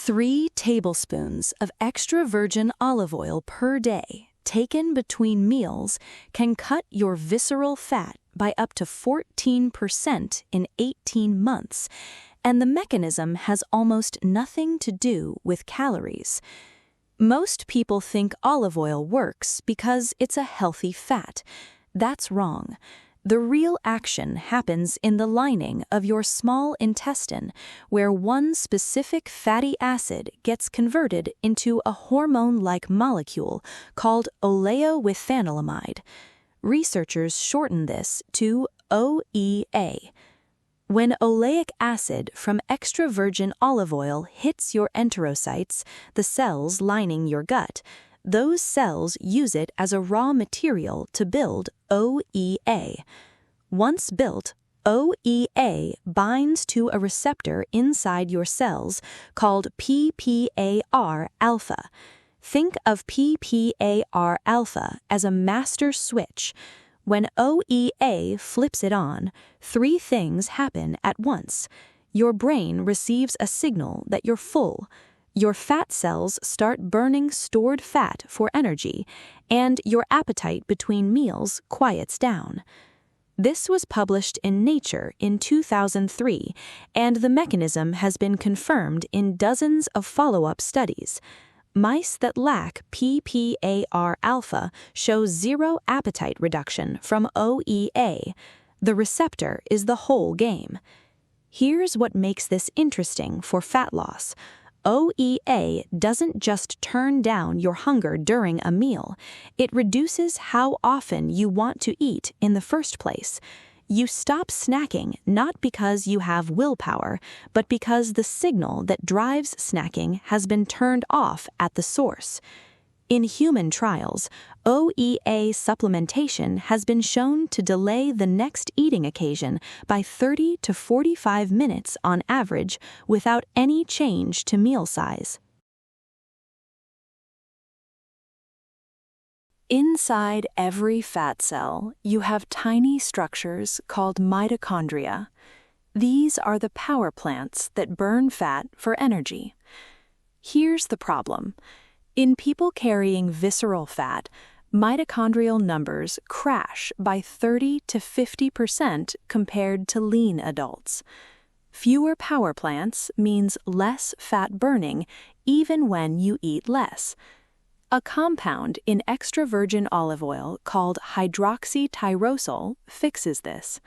3 tablespoons of extra virgin olive oil per day, taken between meals, can cut your visceral fat by up to 14% in 18 months, and the mechanism has almost nothing to do with calories. Most people think olive oil works because it's a healthy fat. That's wrong. The real action happens in the lining of your small intestine, where one specific fatty acid gets converted into a hormone-like molecule called oleowethanolamide. Researchers shorten this to OEA. When oleic acid from extra virgin olive oil hits your enterocytes, the cells lining your gut, those cells use it as a raw material to build OEA. Once built, OEA binds to a receptor inside your cells called PPAR-alpha. Think of PPAR-alpha as a master switch. When OEA flips it on, 3 things happen at once. Your brain receives a signal that you're full. Your fat cells start burning stored fat for energy, and your appetite between meals quiets down. This was published in Nature in 2003, and the mechanism has been confirmed in dozens of follow-up studies. Mice that lack PPAR-alpha show zero appetite reduction from OEA. The receptor is the whole game. Here's what makes this interesting for fat loss. OEA doesn't just turn down your hunger during a meal. It reduces how often you want to eat in the first place. You stop snacking not because you have willpower, but because the signal that drives snacking has been turned off at the source. In human trials, OEA supplementation has been shown to delay the next eating occasion by 30 to 45 minutes on average without any change to meal size. Inside every fat cell, you have tiny structures called mitochondria. These are the power plants that burn fat for energy. Here's the problem. In people carrying visceral fat, mitochondrial numbers crash by 30 to 50% compared to lean adults. Fewer power plants means less fat burning, even when you eat less. A compound in extra virgin olive oil called hydroxytyrosol fixes this.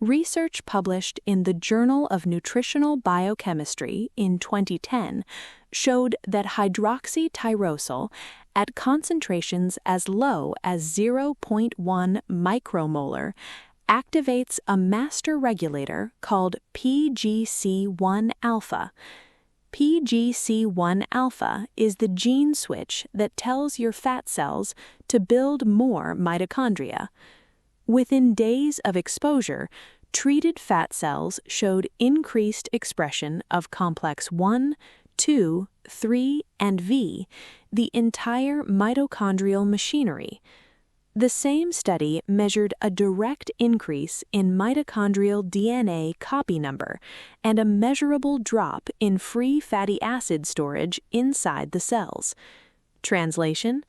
Research published in the Journal of Nutritional Biochemistry in 2010 showed that hydroxytyrosol, at concentrations as low as 0.1 micromolar, activates a master regulator called PGC1-alpha. PGC1-alpha is the gene switch that tells your fat cells to build more mitochondria. Within days of exposure, treated fat cells showed increased expression of complex 1, 2, 3, and V, the entire mitochondrial machinery. The same study measured a direct increase in mitochondrial DNA copy number and a measurable drop in free fatty acid storage inside the cells. Translation: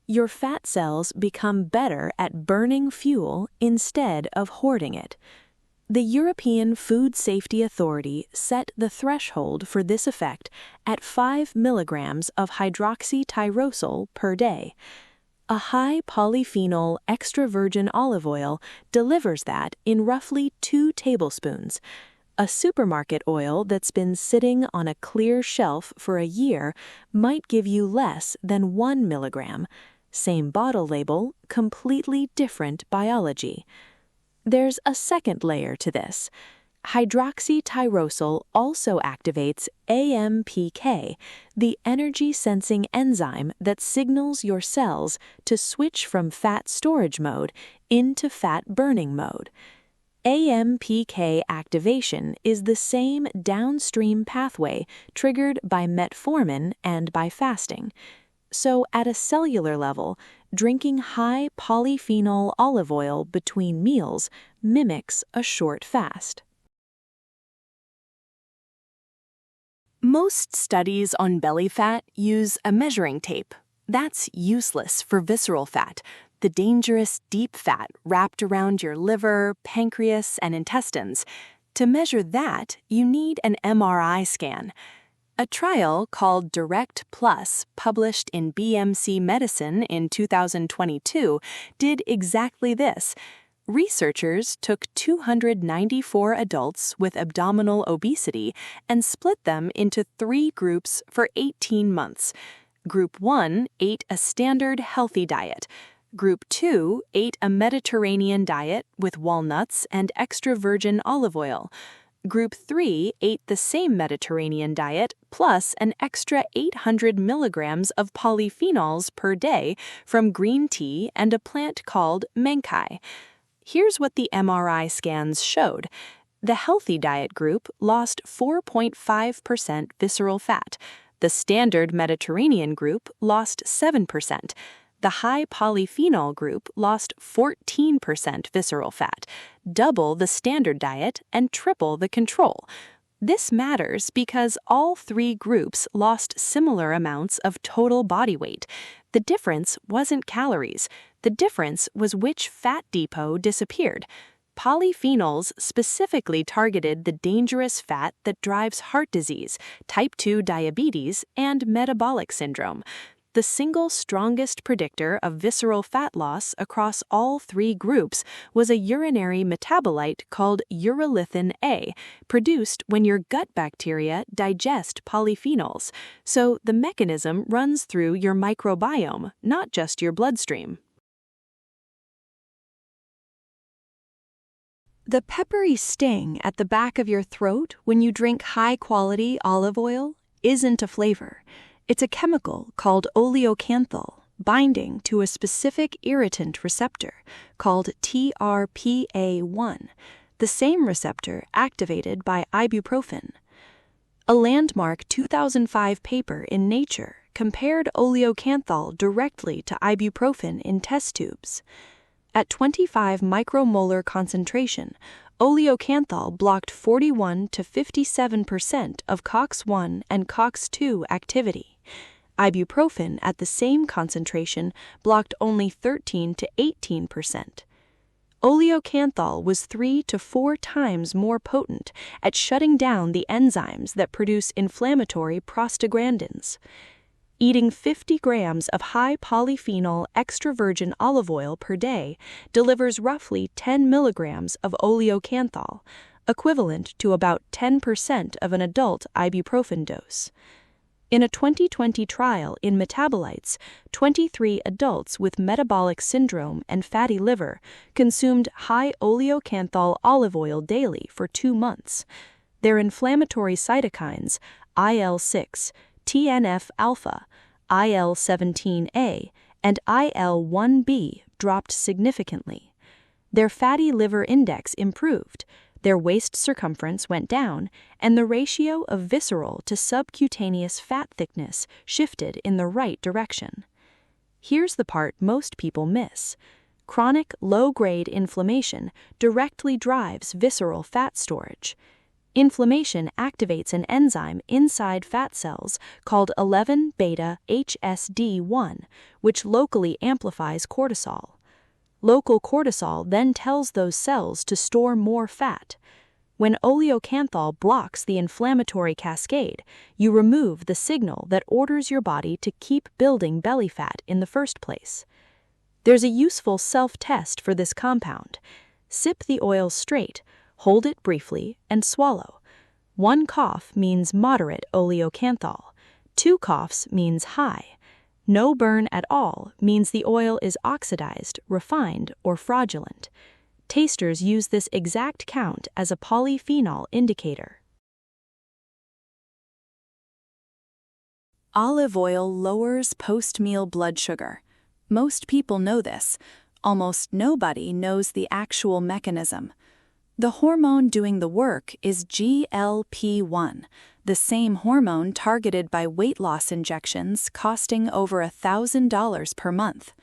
your fat cells become better at burning fuel instead of hoarding it. The European Food Safety Authority set the threshold for this effect at 5 milligrams of hydroxytyrosol per day. A high polyphenol extra virgin olive oil delivers that in roughly 2 tablespoons. A supermarket oil that's been sitting on a clear shelf for a year might give you less than 1 milligram. Same bottle label, completely different biology. There's a second layer to this. Hydroxytyrosol also activates AMPK, the energy-sensing enzyme that signals your cells to switch from fat storage mode into fat burning mode. AMPK activation is the same downstream pathway triggered by metformin and by fasting. So at a cellular level, drinking high polyphenol olive oil between meals mimics a short fast. Most studies on belly fat use a measuring tape. That's useless for visceral fat, the dangerous deep fat wrapped around your liver, pancreas, and intestines. To measure that, you need an MRI scan. A trial called Direct Plus, published in BMC Medicine in 2022, did exactly this. Researchers took 294 adults with abdominal obesity and split them into 3 groups for 18 months. Group 1 ate a standard healthy diet. Group 2 ate a Mediterranean diet with walnuts and extra virgin olive oil. Group 3 ate the same Mediterranean diet plus an extra 800 milligrams of polyphenols per day from green tea and a plant called menkai. Here's what the MRI scans showed. The healthy diet group lost 4.5% visceral fat. The standard Mediterranean group lost 7%. The high polyphenol group lost 14% visceral fat, double the standard diet and triple the control. This matters because all 3 groups lost similar amounts of total body weight. The difference wasn't calories. The difference was which fat depot disappeared. Polyphenols specifically targeted the dangerous fat that drives heart disease, type 2 diabetes, and metabolic syndrome. The single strongest predictor of visceral fat loss across all 3 groups was a urinary metabolite called urolithin A, produced when your gut bacteria digest polyphenols. So the mechanism runs through your microbiome, not just your bloodstream. The peppery sting at the back of your throat when you drink high-quality olive oil isn't a flavor. It's a chemical called oleocanthal binding to a specific irritant receptor called TRPA1, the same receptor activated by ibuprofen. A landmark 2005 paper in Nature compared oleocanthal directly to ibuprofen in test tubes. At 25 micromolar concentration, oleocanthal blocked 41 to 57% of COX-1 and COX-2 activity. Ibuprofen at the same concentration blocked only 13 to 18%. Oleocanthal was 3 to 4 times more potent at shutting down the enzymes that produce inflammatory prostaglandins. Eating 50 grams of high polyphenol extra virgin olive oil per day delivers roughly 10 milligrams of oleocanthal, equivalent to about 10% of an adult ibuprofen dose. In a 2020 trial in metabolites, 23 adults with metabolic syndrome and fatty liver consumed high oleocanthal olive oil daily for 2 months. Their inflammatory cytokines, IL-6, TNF-alpha, IL-17A, and IL-1B dropped significantly. Their fatty liver index improved, their waist circumference went down, and the ratio of visceral to subcutaneous fat thickness shifted in the right direction. Here's the part most people miss. Chronic low-grade inflammation directly drives visceral fat storage. Inflammation activates an enzyme inside fat cells called 11-beta-HSD1, which locally amplifies cortisol. Local cortisol then tells those cells to store more fat. When oleocanthal blocks the inflammatory cascade, you remove the signal that orders your body to keep building belly fat in the first place. There's a useful self-test for this compound. Sip the oil straight, hold it briefly, and swallow. 1 cough means moderate oleocanthal. 2 coughs means high. No burn at all means the oil is oxidized, refined, or fraudulent. Tasters use this exact count as a polyphenol indicator. Olive oil lowers post-meal blood sugar. Most people know this. Almost nobody knows the actual mechanism. The hormone doing the work is GLP-1, the same hormone targeted by weight loss injections costing over $1,000 per month.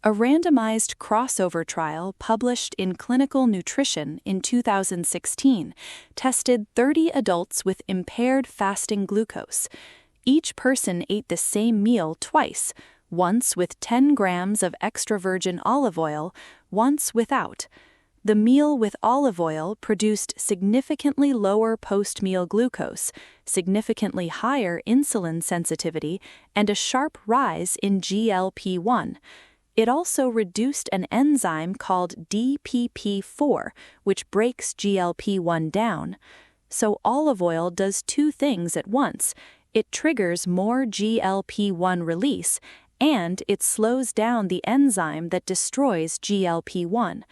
A randomized crossover trial published in Clinical Nutrition in 2016 tested 30 adults with impaired fasting glucose. Each person ate the same meal twice, once with 10 grams of extra virgin olive oil, once without. The meal with olive oil produced significantly lower post-meal glucose, significantly higher insulin sensitivity, and a sharp rise in GLP-1. It also reduced an enzyme called DPP-4, which breaks GLP-1 down. So olive oil does two things at once. It triggers more GLP-1 release, and it slows down the enzyme that destroys GLP-1.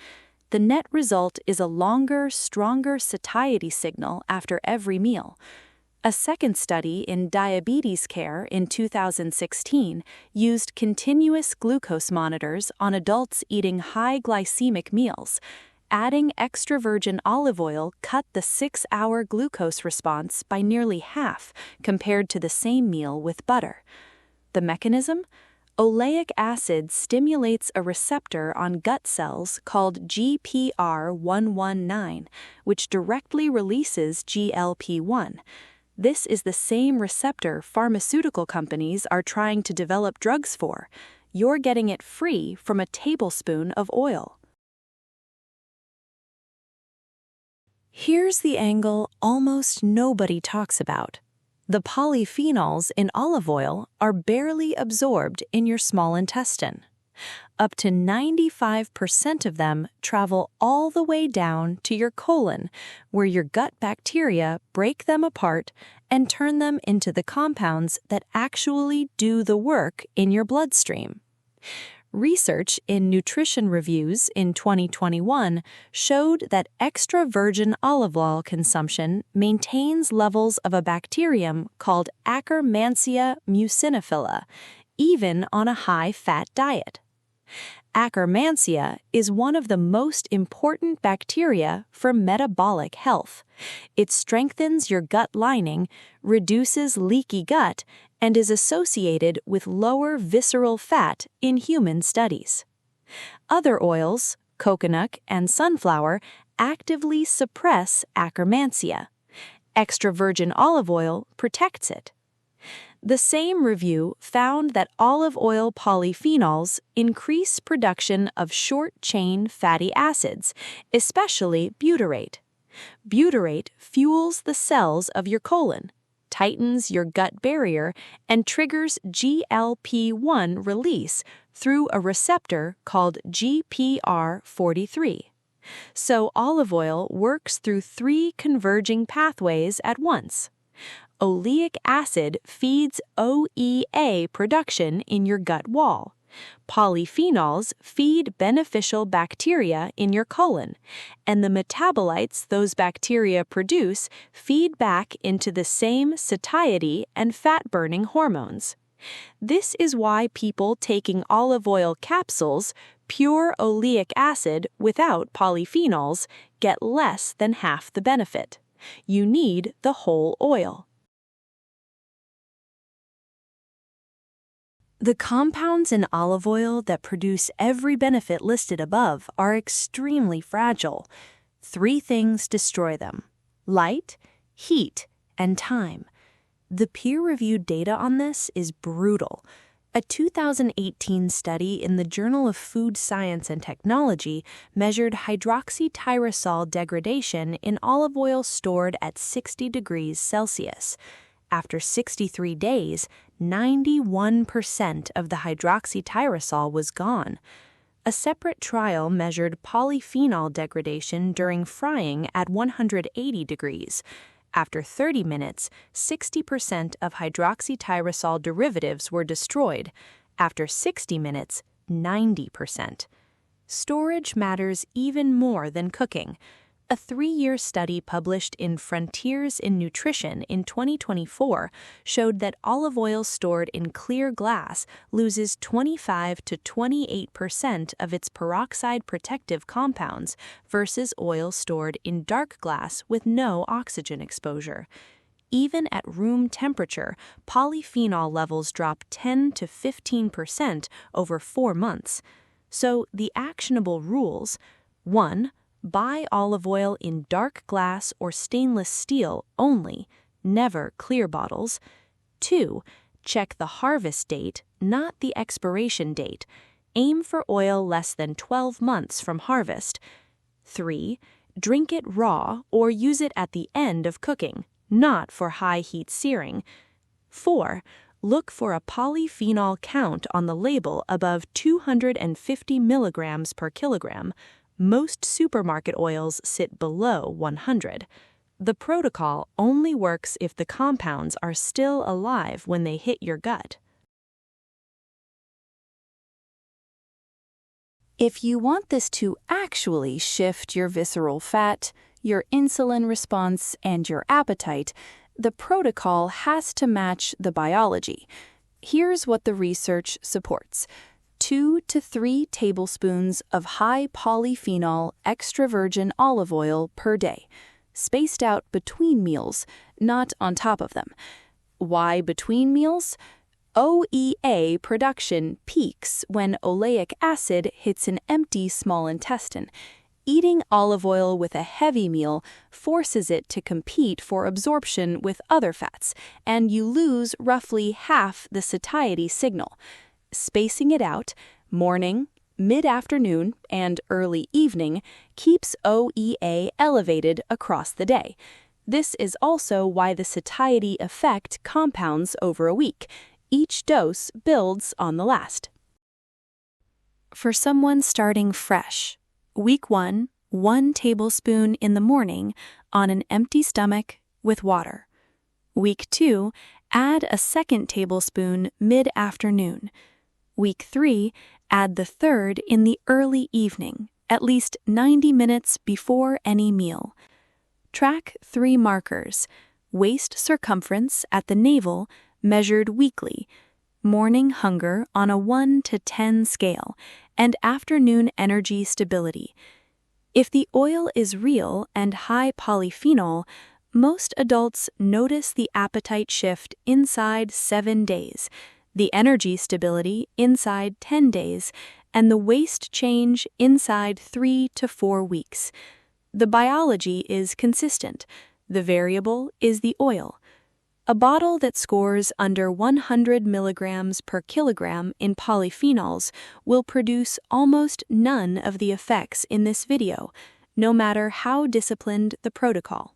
The net result is a longer, stronger satiety signal after every meal. A second study in diabetes care in 2016 used continuous glucose monitors on adults eating high glycemic meals. Adding extra virgin olive oil cut the 6-hour glucose response by nearly half compared to the same meal with butter. The mechanism? Oleic acid stimulates a receptor on gut cells called GPR119, which directly releases GLP-1. This is the same receptor pharmaceutical companies are trying to develop drugs for. You're getting it free from a tablespoon of oil. Here's the angle almost nobody talks about. The polyphenols in olive oil are barely absorbed in your small intestine. Up to 95% of them travel all the way down to your colon, where your gut bacteria break them apart and turn them into the compounds that actually do the work in your bloodstream. Research in Nutrition Reviews in 2021 showed that extra virgin olive oil consumption maintains levels of a bacterium called Akkermansia muciniphila, even on a high-fat diet. Akkermansia is one of the most important bacteria for metabolic health. It strengthens your gut lining, reduces leaky gut, and is associated with lower visceral fat in human studies. Other oils, coconut and sunflower, actively suppress Akkermansia. Extra virgin olive oil protects it. The same review found that olive oil polyphenols increase production of short-chain fatty acids, especially butyrate. Butyrate fuels the cells of your colon, tightens your gut barrier, and triggers GLP-1 release through a receptor called GPR43. So olive oil works through 3 converging pathways at once. Oleic acid feeds OEA production in your gut wall. Polyphenols feed beneficial bacteria in your colon, and the metabolites those bacteria produce feed back into the same satiety and fat-burning hormones. This is why people taking olive oil capsules, pure oleic acid without polyphenols, get less than half the benefit. You need the whole oil. The compounds in olive oil that produce every benefit listed above are extremely fragile. 3 things destroy them: light, heat, and time. The peer-reviewed data on this is brutal. A 2018 study in the Journal of Food Science and Technology measured hydroxytyrosol degradation in olive oil stored at 60 degrees Celsius. After 63 days, 91% of the hydroxytyrosol was gone. A separate trial measured polyphenol degradation during frying at 180 degrees. After 30 minutes, 60% of hydroxytyrosol derivatives were destroyed. After 60 minutes, 90%. Storage matters even more than cooking. A 3-year study published in Frontiers in Nutrition in 2024 showed that olive oil stored in clear glass loses 25 to 28% of its peroxide protective compounds versus oil stored in dark glass with no oxygen exposure. Even at room temperature, polyphenol levels drop 10 to 15% over 4 months. So the actionable rules: 1. Buy olive oil in dark glass or stainless steel only, never clear bottles. 2. Check the harvest date, not the expiration date. Aim for oil less than 12 months from harvest. 3. Drink it raw or use it at the end of cooking, not for high-heat searing. 4. Look for a polyphenol count on the label above 250 milligrams per kilogram. Most supermarket oils sit below 100. The protocol only works if the compounds are still alive when they hit your gut. If you want this to actually shift your visceral fat, your insulin response, and your appetite, the protocol has to match the biology. Here's what the research supports: 2 to 3 tablespoons of high polyphenol extra virgin olive oil per day, spaced out between meals, not on top of them. Why between meals? OEA production peaks when oleic acid hits an empty small intestine. Eating olive oil with a heavy meal forces it to compete for absorption with other fats, and you lose roughly half the satiety signal. Spacing it out, morning, mid-afternoon, and early evening, keeps OEA elevated across the day. This is also why the satiety effect compounds over a week. Each dose builds on the last. For someone starting fresh, week 1, 1 tablespoon in the morning on an empty stomach with water. Week 2, add a second tablespoon mid-afternoon. Week 3, add the third in the early evening, at least 90 minutes before any meal. Track 3 markers: waist circumference at the navel, measured weekly, morning hunger on a 1 to 10 scale, and afternoon energy stability. If the oil is real and high polyphenol, most adults notice the appetite shift inside 7 days, the energy stability inside 10 days, and the waist change inside 3 to 4 weeks. The biology is consistent. The variable is the oil. A bottle that scores under 100 milligrams per kilogram in polyphenols will produce almost none of the effects in this video, no matter how disciplined the protocol.